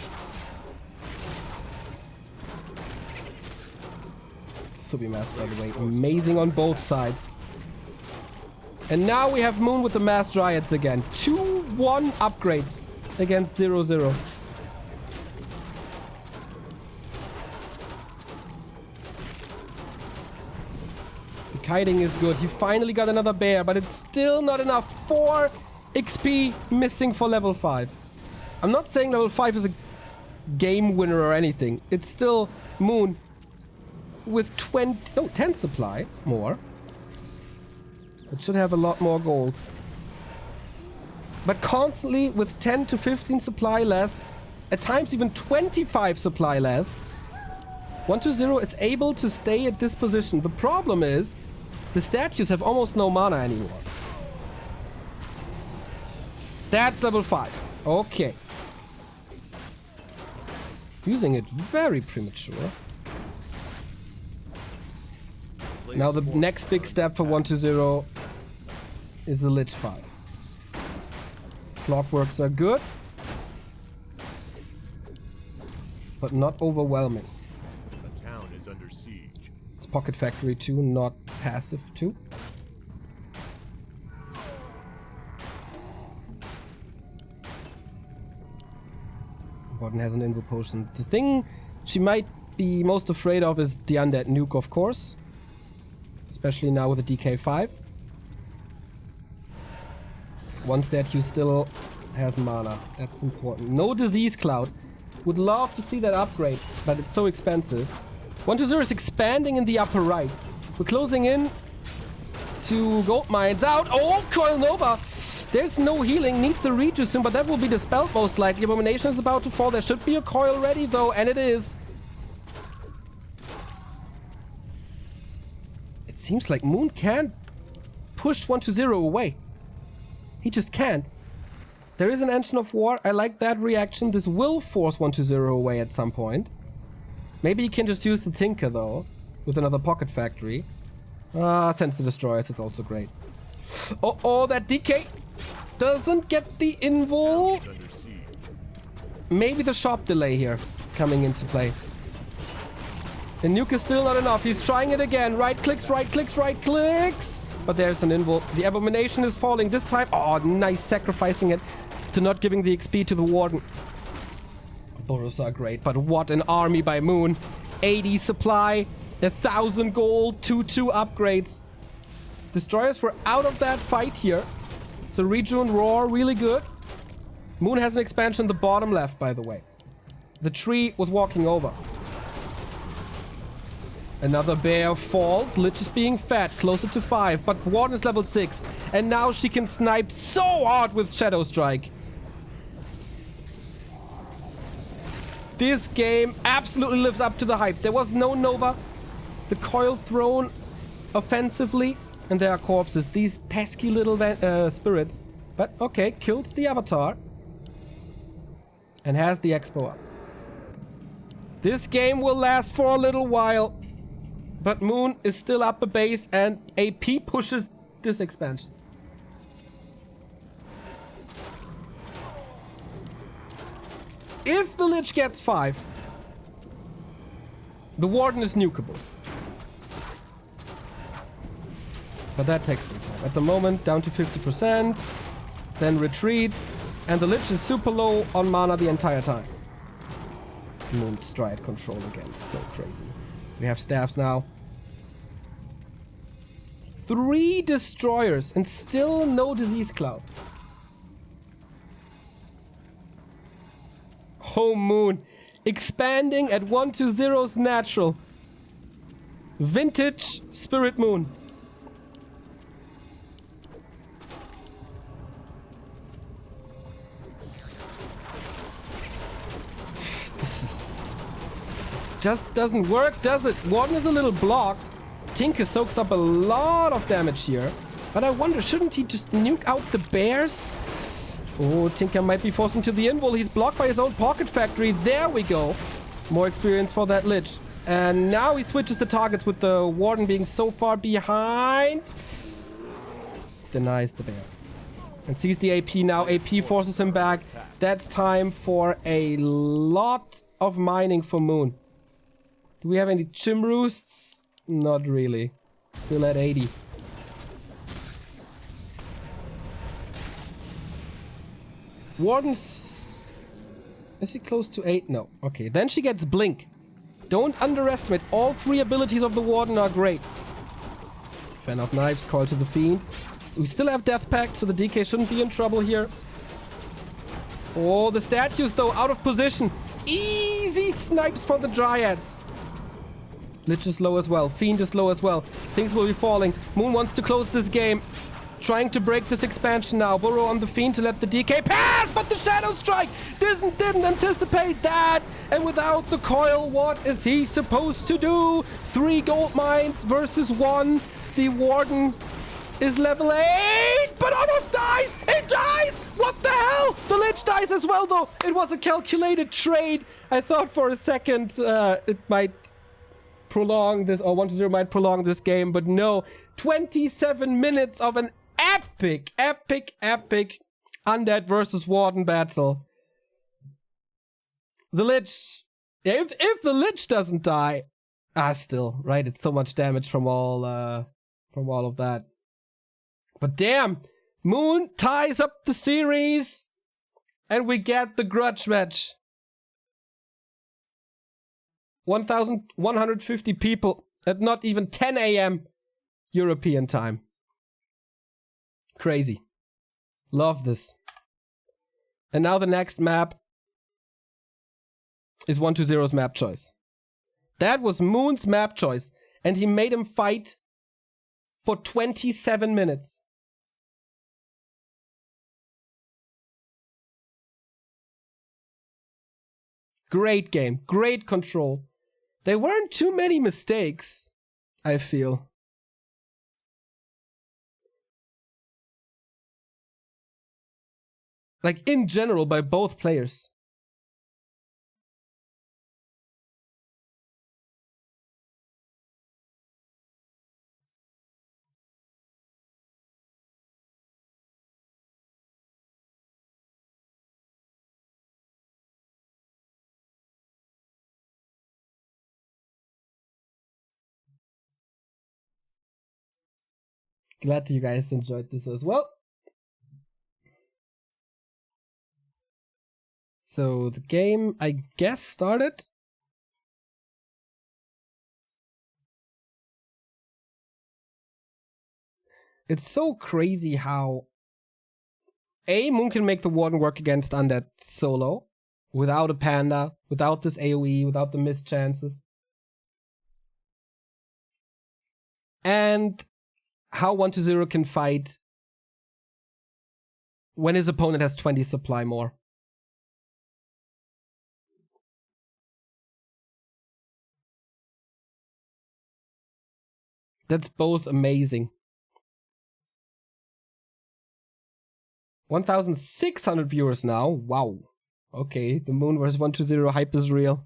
Subi-Mask, by the way. Amazing on both sides. And now we have Moon with the Mass Dryads again. 2-1 upgrades against 0-0. The kiting is good. He finally got another bear, but it's still not enough. 4 XP missing for level 5. I'm not saying level 5 is a game winner or anything. It's still Moon with 10 supply more. It should have a lot more gold. But constantly with 10 to 15 supply less, at times even 25 supply less, 1-0 is able to stay at this position. The problem is the statues have almost no mana anymore. That's level 5. Okay. Using it very premature. Now the next big step for 1-0 is the Lich 5. Clockworks are good, but not overwhelming. The town is under siege. It's Pocket Factory 2, not passive 2. Gordon has an Invo Potion. The thing she might be most afraid of is the Undead Nuke, of course. Especially now with the DK5. One statue still has mana. That's important. No Disease Cloud. Would love to see that upgrade, but it's so expensive. 1-0 is expanding in the upper right. We're closing in to Gold Mines out. Oh, Coil Nova! There's no healing, needs a reach soon, but that will be dispelled most likely. Abomination is about to fall. There should be a coil ready though, and it is. It seems like Moon can't push 1-0 away. He just can't. There is an Engine of War. I like that reaction. This will force 1-0 away at some point. Maybe he can just use the Tinker though, with another Pocket Factory. Sends the Destroyers, it's also great. Oh, that DK doesn't get the invul. Maybe the shop delay here coming into play. The nuke is still not enough. He's trying it again. Right clicks, right clicks, right clicks. but there's an invul. The Abomination is falling this time. Oh, nice, sacrificing it to not giving the XP to the Warden. Burrows are great, but what an army by Moon. 80 supply, 1,000 gold, 2-2 upgrades. Destroyers were out of that fight here. So Rejuven Roar, really good. Moon has an expansion in the bottom left, by the way. The tree was walking over. Another bear falls. Lich is being fed, closer to 5, but Warden is level 6. And now she can snipe so hard with Shadow Strike. This game absolutely lives up to the hype. There was no Nova. The coil thrown offensively. And there are corpses. These pesky little spirits. But okay, kills the Avatar. And has the Expo up. This game will last for a little while. But Moon is still up a base and AP pushes this expansion. If the Lich gets 5, the Warden is nukeable. But that takes some time. At the moment, down to 50%, then retreats, and the Lich is super low on mana the entire time. Moon Stride control again, so crazy. We have staffs now. 3 destroyers and still no disease cloud. Oh, Moon. Expanding at 1-0's natural. Vintage Spirit Moon. This is... just doesn't work, does it? Warden is a little blocked. Tinker soaks up a lot of damage here. But I wonder, shouldn't he just nuke out the bears? Oh, Tinker might be forced into the invul. He's blocked by his own pocket factory. There we go. More experience for that Lich. And now he switches the targets with the Warden being so far behind. Denies the bear. And sees the AP now. AP forces him back. That's time for a lot of mining for Moon. Do we have any Chim Roosts? Not really. Still at 80. Warden's... is he close to 8? No. Okay, then she gets Blink. Don't underestimate. All 3 abilities of the Warden are great. Fan of Knives, Call to the Fiend. We still have Death Pact, so the DK shouldn't be in trouble here. Oh, the statues though, out of position. Easy snipes for the Dryads. Lich is low as well. Fiend is low as well. Things will be falling. Moon wants to close this game. Trying to break this expansion now. Burrow on the Fiend to let the DK pass, but the Shadow Strike didn't anticipate that. And without the coil, what is he supposed to do? 3 gold mines versus 1. The Warden is level 8, but almost dies. It dies. What the hell? The Lich dies as well, though. It was a calculated trade. I thought for a second it might prolong this, or 1-0 might prolong this game, but no. 27 minutes of an epic Undead versus Warden battle. The Lich, if the Lich doesn't die, still, right? It's so much damage from all of that. But damn, Moon ties up the series, and we get the grudge match. 1,150 people at not even 10 a.m. European time. Crazy. Love this. And now the next map is 1-0's map choice. That was Moon's map choice, and he made him fight for 27 minutes. Great game, great control. There weren't too many mistakes, I feel. Like, in general, by both players. Glad you guys enjoyed this as well. So the game, I guess, started. It's so crazy how Moon can make the Warden work against Undead solo, without a Panda, without this AoE, without the missed chances. And how 1-0 can fight when his opponent has 20 supply more. That's both amazing. 1,600 viewers now. Wow. Okay, the Moon versus 1-0 hype is real.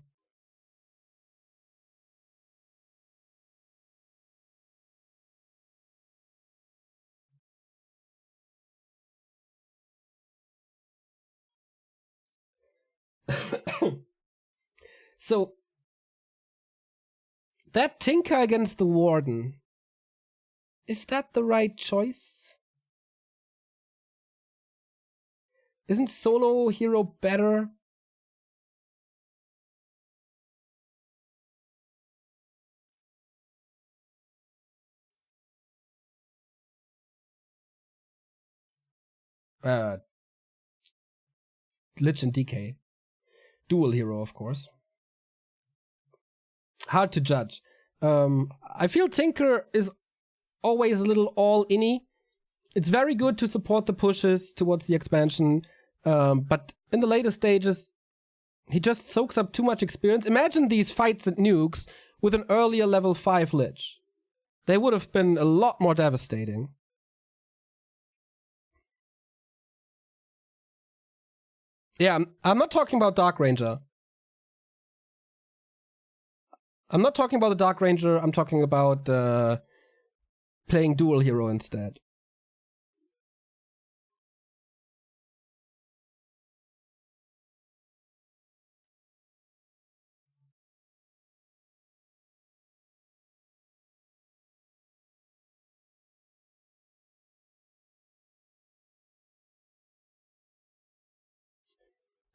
So, that Tinker against the Warden, is that the right choice? Isn't solo hero better? Lich and DK. Dual hero, of course. Hard to judge. I feel Tinker is always a little all-inny. It's very good to support the pushes towards the expansion, but in the later stages, he just soaks up too much experience. Imagine these fights at Nukes with an earlier level 5 Lich. They would have been a lot more devastating. Yeah, I'm not talking about Dark Ranger. I'm not talking about the Dark Ranger, I'm talking about playing dual hero instead.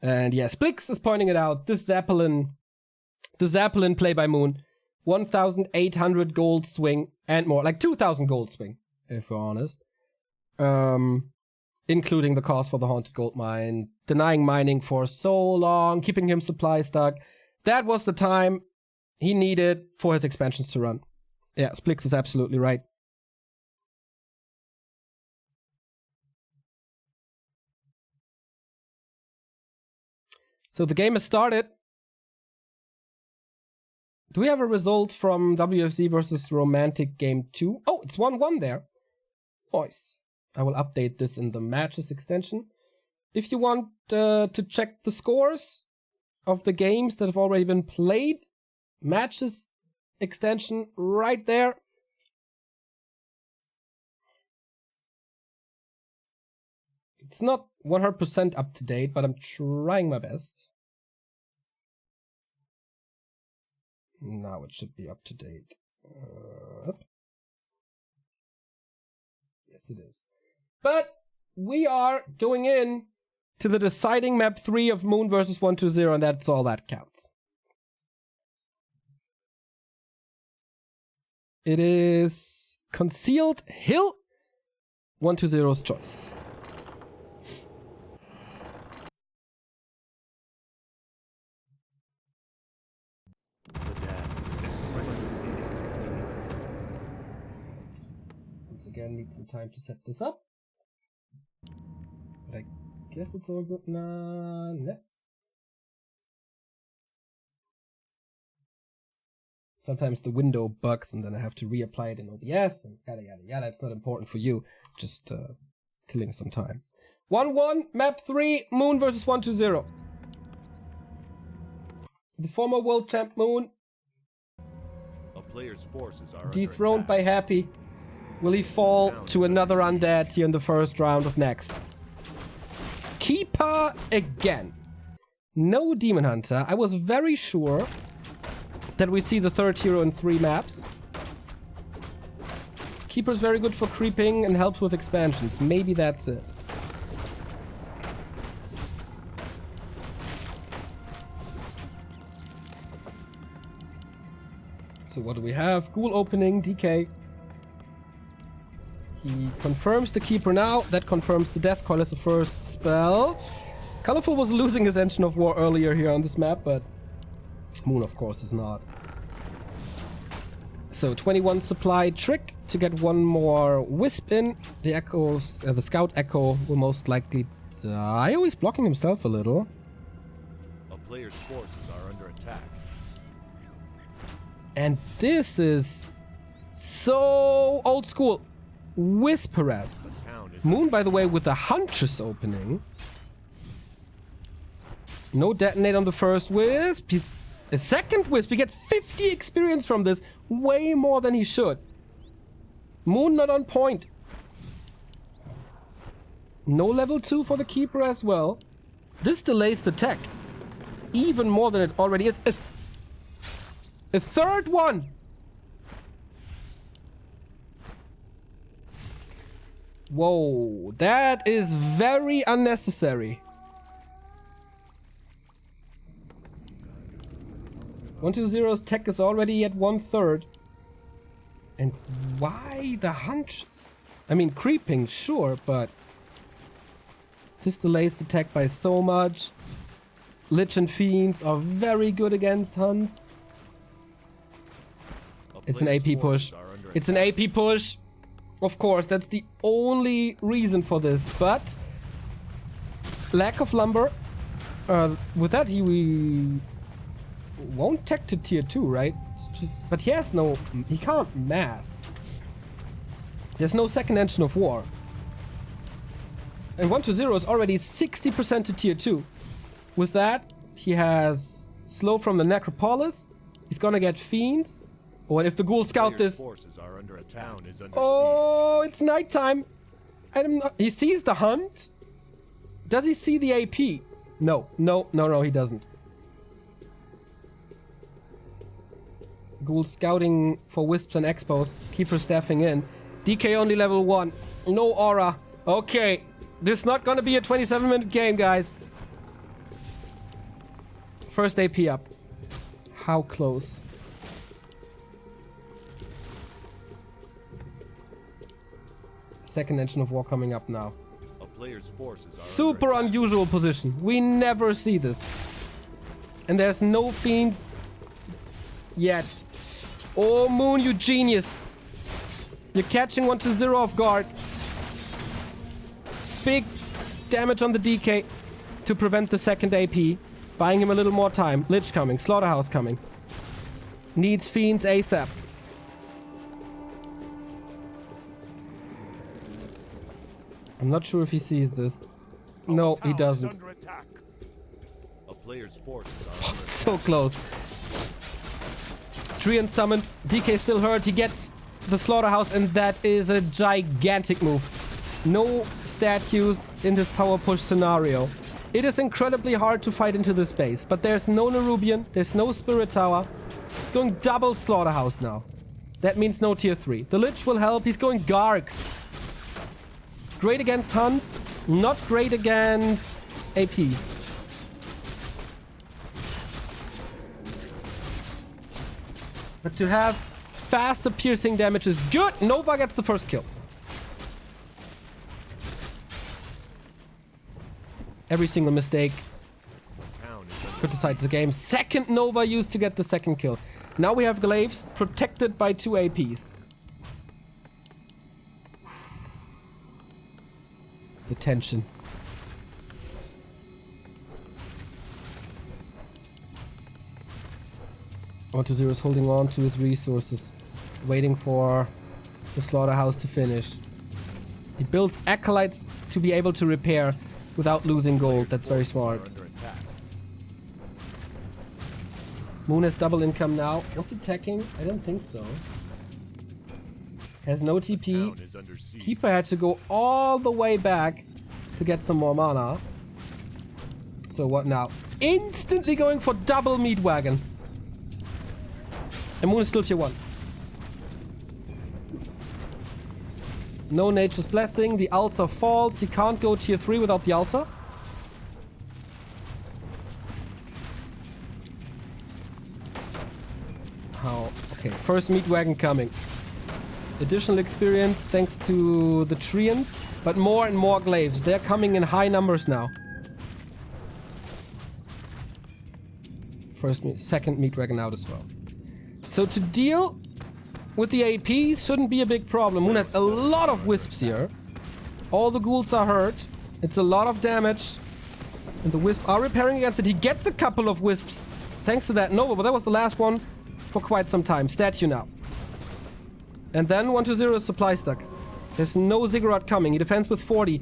And yeah, Splix is pointing it out. This Zeppelin, the Zeppelin play by Moon, 1,800 gold swing and more, like 2,000 gold swing, if we're honest. Including the cost for the Haunted Gold Mine, denying mining for so long, keeping him supply stuck. That was the time he needed for his expansions to run. Yeah, Splix is absolutely right. So the game has started. Do we have a result from WFC versus Romantic Game 2? Oh, it's 1-1 there. Nice. I will update this in the matches extension. If you want to check the scores of the games that have already been played, matches extension right there. It's not 100% up to date, but I'm trying my best. Now it should be up to date. Yes, it is. But we are going in to the deciding map 3 of Moon versus 1-0, and that's all that counts. It is Concealed Hill, 1-0's choice. Once again, need some time to set this up. But I guess it's all good. Nah, no. Sometimes the window bugs and then I have to reapply it in OBS and yada yada yada. It's not important for you, just killing some time. 1-1, map 3, Moon versus 1-0. The former world champ Moon, A player's forces are dethroned by Happy. Will he fall to another undead here in the first round of next? Keeper again. No Demon Hunter. I was very sure that we see the third hero in 3 maps. Keeper's very good for creeping and helps with expansions. Maybe that's it. So what do we have? Ghoul opening, DK. He confirms the Keeper now. That confirms the Death Coil as the first spell. Colorful was losing his Engine of War earlier here on this map, but Moon, of course, is not. So 21 supply trick to get one more Wisp in. The Echoes, the Scout Echo will most likely die. Oh, he's blocking himself a little. A player's forces are under attack. And this is so old school. Wisp harass. Moon, by the way, with the Huntress opening. No detonate on the first Wisp. He's a second Wisp. He gets 50 experience from this. Way more than he should. Moon not on point. No level 2 for the Keeper as well. This delays the tech. Even more than it already is. A third one! Whoa, that is very unnecessary. 120's tech is already at 1/3. And why the hunches? I mean, creeping, sure, but this delays the tech by so much. Lich and Fiends are very good against Huns. It's an AP push. It's an AP push. Of course, that's the only reason for this. But lack of lumber. With that, he won't tech to tier 2, right? But he has no... He can't mass. There's no second Engine of War. And 120 is already 60% to tier 2. With that, he has slow from the Necropolis. He's gonna get Fiends. Oh, and if the Ghoul scout this... Oh, it's nighttime. He sees the hunt. Does he see the AP? No, he doesn't. Ghoul scouting for Wisps and Expos. Keeper staffing in. DK only level 1. No aura. Okay. This is not gonna be a 27-minute game, guys. First AP up. How close? Second Engine of War coming up now. A player's forces are super unusual position. We never see this. And there's no Fiends yet. Oh, Moon, you genius. You're catching 120 off guard. Big damage on the DK to prevent the second AP. Buying him a little more time. Lich coming. Slaughterhouse coming. Needs Fiends ASAP. I'm not sure if he sees this. No, he doesn't. A player's forces are so close. Treant summoned. DK still hurt. He gets the Slaughterhouse, and that is a gigantic move. No statues in this tower push scenario. It is incredibly hard to fight into this base, but there's no Nerubian, there's no Spirit Tower. He's going double Slaughterhouse now. That means no tier 3. The Lich will help. He's going Gargs. Great against Huns, not great against APs. But to have faster piercing damage is good. Nova gets the first kill. Every single mistake could decide the game. Second Nova used to get the second kill. Now we have Glaives protected by 2 APs. The tension. 120 is holding on to his resources, waiting for the Slaughterhouse to finish. He builds Acolytes to be able to repair without losing gold. That's very smart. Moon has double income now. Was he teching? I don't think so. Has no TP. Keeper had to go all the way back to get some more mana. So what now? Instantly going for double Meat Wagon. And Moon is still tier 1. No Nature's Blessing. The altar falls. He can't go tier 3 without the altar. How? Okay, first meat wagon coming. Additional experience thanks to the Treants, but more and more glaives. They're coming in high numbers now. Second meat wagon out as well. So to deal with the AP shouldn't be a big problem. Moon has a lot of wisps here. All the ghouls are hurt. It's a lot of damage. And the wisps are repairing against it. He gets a couple of wisps thanks to that Nova, but that was the last one for quite some time. Statue now. And then 1-0 is supply stuck. There's no Ziggurat coming. He defends with 40.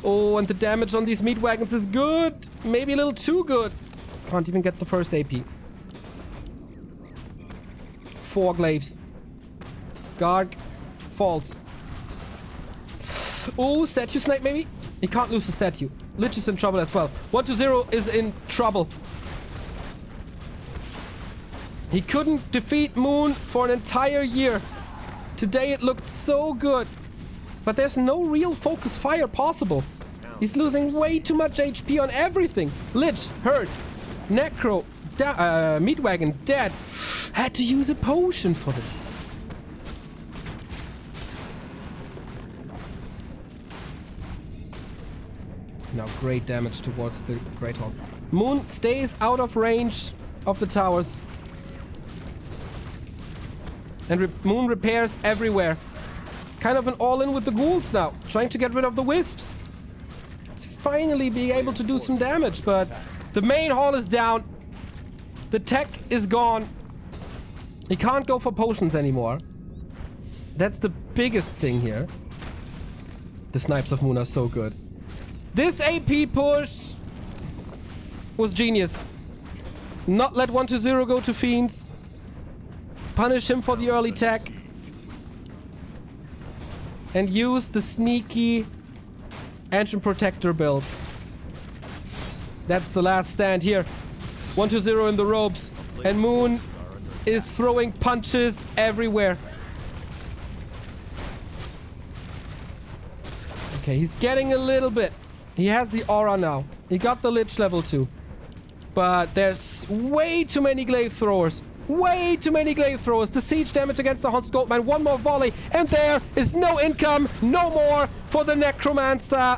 Oh, and the damage on these meat wagons is good. Maybe a little too good. Can't even get the first AP. 4 glaives. Garg falls. Oh, statue snipe maybe? He can't lose the statue. Lich is in trouble as well. 1-0 is in trouble. He couldn't defeat Moon for an entire year. Today it looked so good. But there's no real focus fire possible. He's losing way too much HP on everything. Lich, hurt. Necro, meat wagon, dead. Had to use a potion for this. Now great damage towards the Great Hall. Moon stays out of range of the towers. And Moon repairs everywhere. Kind of an all-in with the ghouls now. Trying to get rid of the wisps. To finally be able to do some damage, but the main hall is down. The tech is gone. He can't go for potions anymore. That's the biggest thing here. The snipes of Moon are so good. This AP push was genius. Not let 1-0 go to Fiends. Punish him for the early tech. And use the sneaky Ancient Protector build. That's the last stand here. 1-0 in the ropes. And Moon is throwing punches everywhere. Okay, he's getting a little bit. He has the aura now. He got the Lich level 2. But there's way too many glaive throwers. Way too many glaive throwers. The siege damage against the Haunted Goldmine. One more volley. And there is no income. No more for the Necromancer.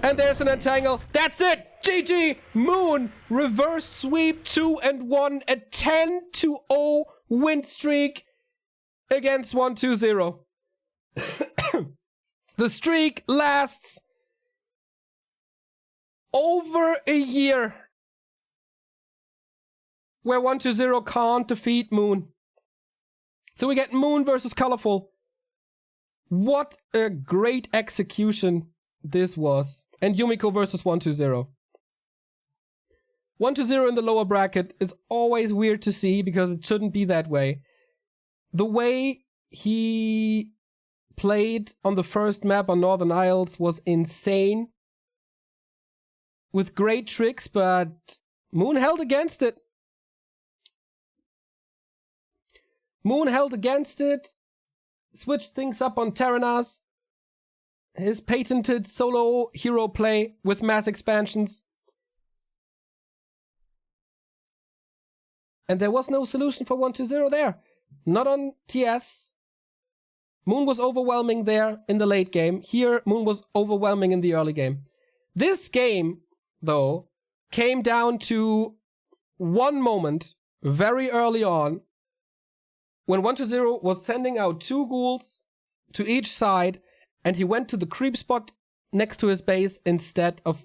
And there's an entangle. That's it. GG. Moon. Reverse sweep 2-1. A 10-0 win streak against 1-0. The streak lasts over a year. Where 1-0 can't defeat Moon. So we get Moon versus Colorful. What a great execution this was. And Yumiko versus 1-0. 1-0 in the lower bracket is always weird to see because it shouldn't be that way. The way he played on the first map on Northern Isles was insane. With great tricks, but Moon held against it. Moon held against it, switched things up on Terranas, his patented solo hero play with mass expansions. And there was no solution for 1-0 there. Not on TS. Moon was overwhelming there in the late game. Here, Moon was overwhelming in the early game. This game, though, came down to one moment very early on when 1-0 was sending out 2 ghouls to each side, and he went to the creep spot next to his base instead of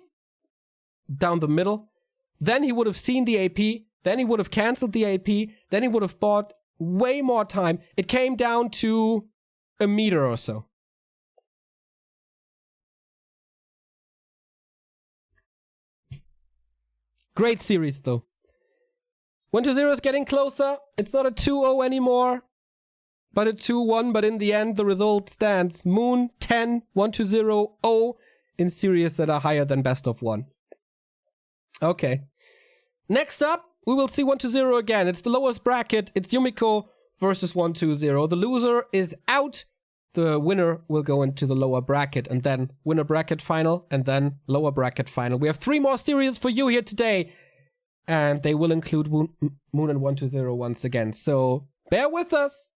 down the middle. Then he would have seen the AP, then he would have cancelled the AP, then he would have bought way more time. It came down to a meter or so. Great series, though. 1-0 is getting closer. It's not a 2-0 anymore, but a 2-1. But in the end, the result stands. Moon 10, 1-0, 0 in series that are higher than best of 1. Okay. Next up, we will see 1-0 again. It's the lowest bracket. It's Yumiko versus 1-2-0. The loser is out the winner will go into the lower bracket, and then winner bracket final, and then lower bracket final. We have 3 more series for you here today, and they will include Moon and 120 once again. So bear with us.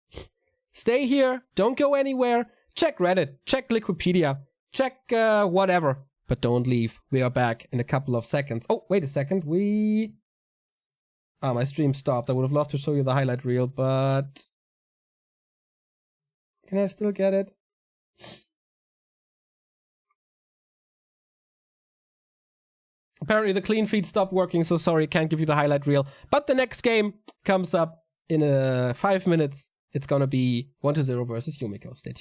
Stay here. Don't go anywhere. Check Reddit. Check Liquipedia. Check whatever. But don't leave. We are back in a couple of seconds. Oh, wait a second. My stream stopped. I would have loved to show you the highlight reel, but... Can I still get it? Apparently the clean feed stopped working, so sorry, can't give you the highlight reel. But the next game comes up in 5 minutes. It's gonna be 120 versus Yumiko. Stay tuned.